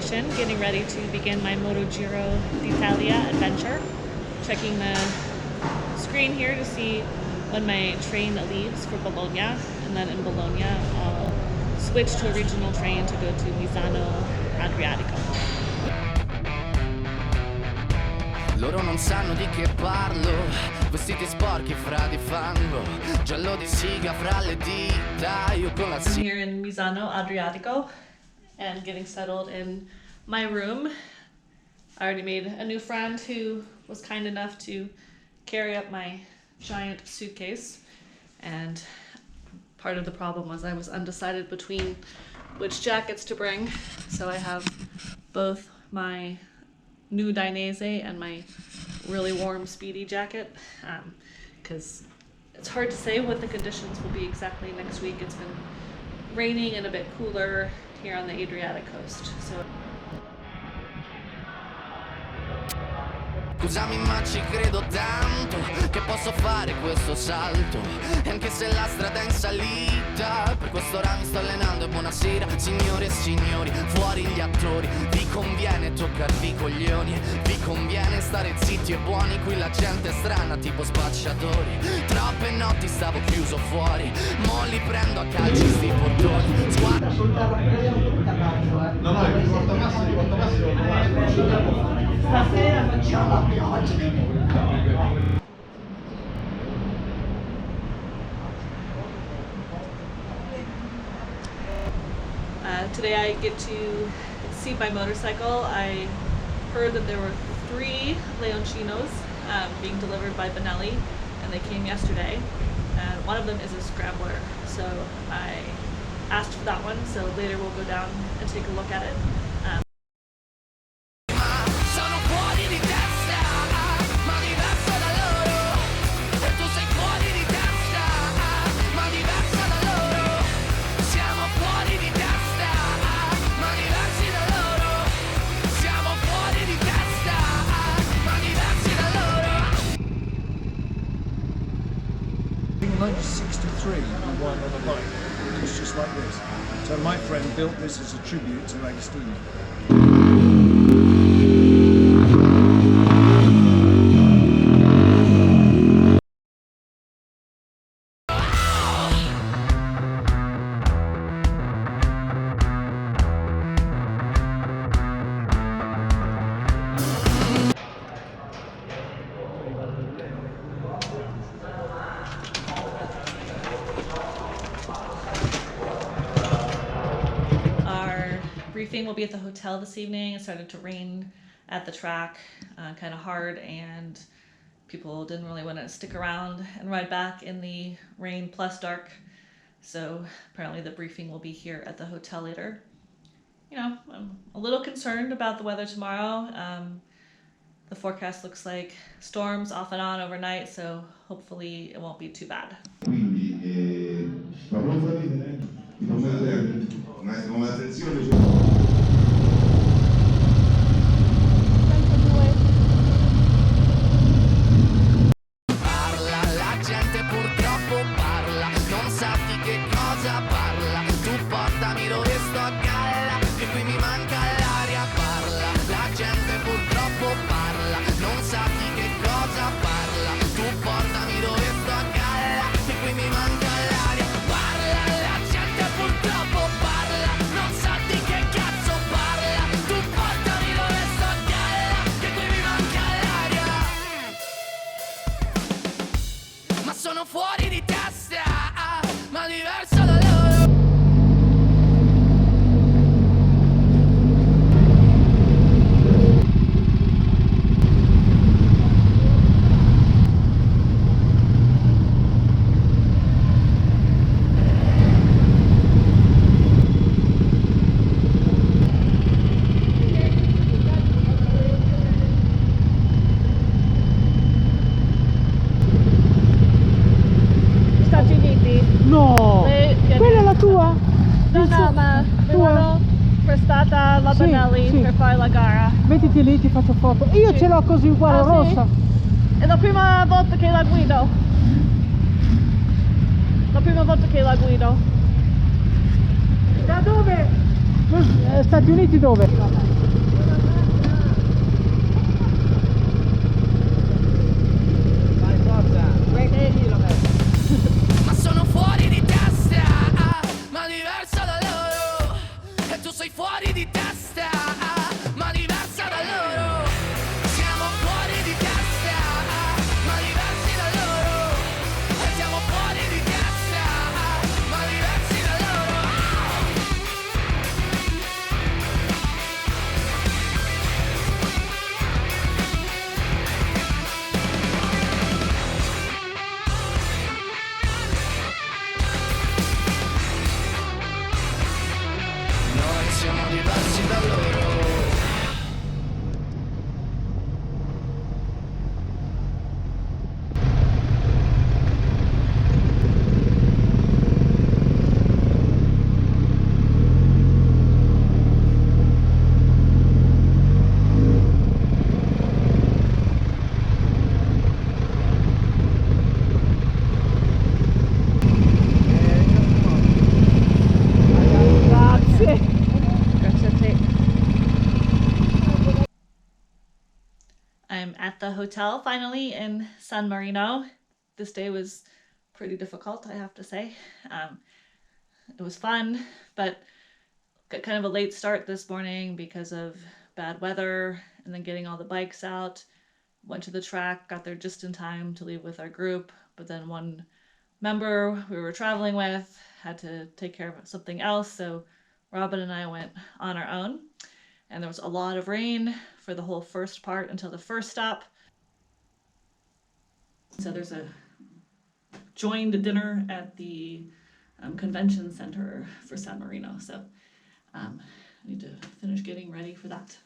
station, getting ready to begin my MotoGiro d'Italia adventure. Checking the screen here to see when my train leaves for Bologna, and then in Bologna I'll switch to a regional train to go to Misano Adriatico. Loro non sanno di che parlo, vestiti sporchi fra di fango, giallo di siga fra le dita, io con la I'm here in Misano Adriatico and getting settled in my room. I already made a new friend who was kind enough to carry up my giant suitcase, and part of the problem was I was undecided between which jackets to bring, so I have both my new Dainese and my really warm Speedy jacket, because it's hard to say what the conditions will be exactly next week. It's been raining and a bit cooler here on the Adriatic coast. So Scusami ma ci credo tanto che posso fare questo salto, e anche se la strada è in salita, per quest'ora mi sto allenando. E buonasera signore e signori, fuori gli attori. Vi conviene toccarvi i coglioni, vi conviene stare zitti e buoni. Qui la gente è strana tipo spacciatori. Troppe notti stavo chiuso fuori, mo li prendo a calci sti portoni. No, il portamassimo stasera facciamo la pioggia. Today I get to see my motorcycle. I heard that there were 3 Leoncinos being delivered by Benelli, and they came yesterday. One of them is a scrambler, so I asked for that one, so later we'll go down and take a look at it. In 1963, we won on a bike. It was just like this. So my friend built this as a tribute to Agostino. Briefing will be at the hotel this evening. It started to rain at the track, kind of hard, and people didn't really want to stick around and ride back in the rain plus dark. So apparently the briefing will be here at the hotel later. You know, I'm a little concerned about the weather tomorrow. The forecast looks like storms off and on overnight, so hopefully it won't be too bad. Quindi Parla, la gente purtroppo parla, non sa di che cosa parla. Tu portami dove sto a galla, che qui mi manca l'aria. Parla, la gente purtroppo parla, non sa di che cosa parla. Tu portami dove sto a galla, che qui mi manca l'aria. Parla, la gente purtroppo parla, non sa di che cazzo parla. Tu portami dove sto a galla, che qui mi manca l'aria. Ma sono fuori di testa, ma diverso da loro. Stati Uniti. No! Quella è la tua? No, ma l'ho prestata la Benelli per fare la gara. Mettiti lì, ti faccio foto. Io ce l'ho così uguale, rossa. È la prima volta che la guido. La prima volta che la guido. Da dove? Stati Uniti dove? hotel finally in San Marino. This day was pretty difficult, I have to say. It was fun, but got kind of a late start this morning because of bad weather and then getting all the bikes out. Went to the track, got there just in time to leave with our group, but then one member we were traveling with had to take care of something else, so Robin and I went on our own. And there was a lot of rain for the whole first part until the first stop. So there's a joined dinner at the convention center for San Marino, so I need to finish getting ready for that.